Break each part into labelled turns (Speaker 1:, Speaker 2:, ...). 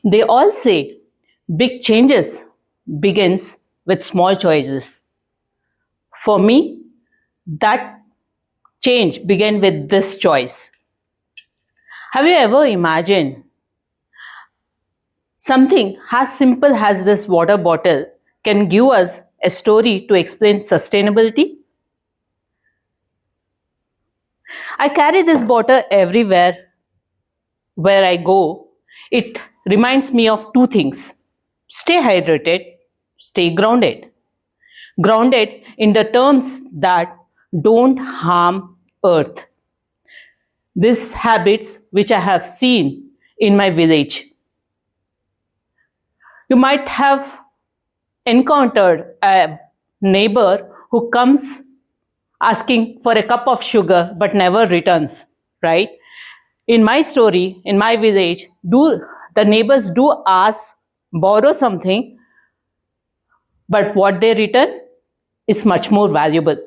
Speaker 1: They all say big changes begins with small choices. For me, that change began with this choice. Have you ever imagined something as simple as this water bottle can give us a story to explain sustainability? I carry this bottle everywhere where I go. It reminds me of two things: stay hydrated, stay grounded. Grounded in the terms that don't harm earth. These habits which I have seen in my village. You might have encountered a neighbor who comes asking for a cup of sugar but never returns, right? In my story, in my village, do the neighbors do ask, borrow something, but what they return is much more valuable.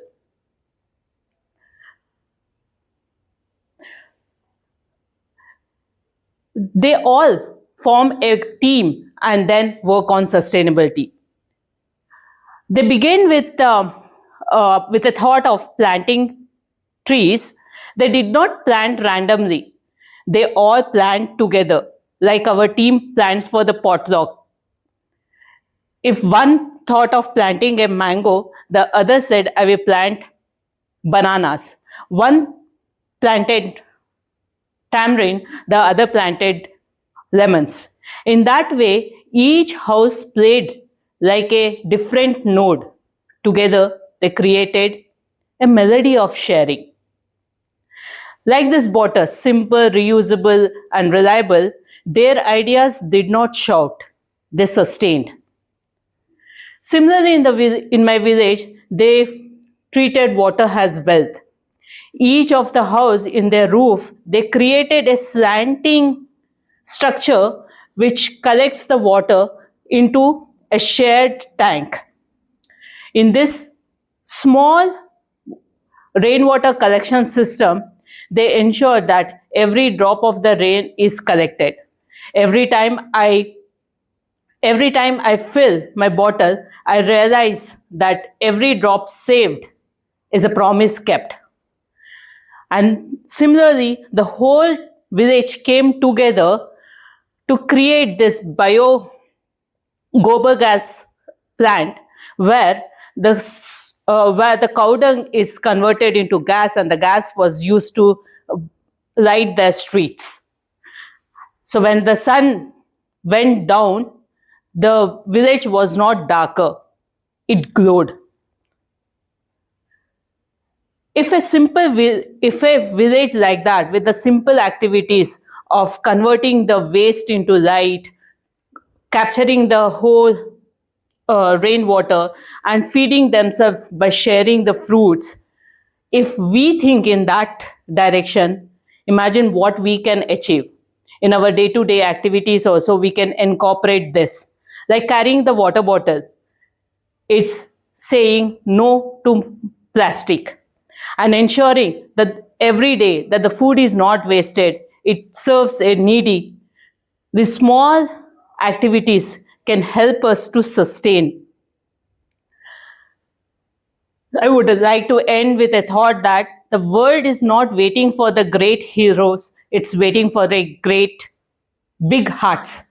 Speaker 1: They all form a team and then work on sustainability. They begin with a thought of planting trees. They did not plant randomly. They all plant together, like our team plans for the potluck. If one thought of planting a mango, the other said, I will plant bananas. One planted tamarind, the other planted lemons. In that way, each house played like a different node. Together, they created a melody of sharing. Like this bottle, simple, reusable, and reliable, their ideas did not shout, they sustained. Similarly, in my village, they treated water as wealth. Each of the house in their roof, they created a slanting structure which collects the water into a shared tank. In this small rainwater collection system, they ensure that every drop of the rain is collected. Every time I fill my bottle, I realize that every drop saved is a promise kept. And similarly, the whole village came together to create this bio gobar gas plant where the cow dung is converted into gas, and the gas was used to light the streets. So when the sun went down, the village was not darker, it glowed. If a village like that, with the simple activities of converting the waste into light, capturing the whole rainwater, and feeding themselves by sharing the fruits, if we think in that direction, imagine what we can achieve. In our day-to-day activities also, we can incorporate this. Like carrying the water bottle, it's saying no to plastic and ensuring that every day that the food is not wasted, it serves a needy. These small activities can help us to sustain. I would like to end with a thought that the world is not waiting for the great heroes, it's waiting for the great big hearts.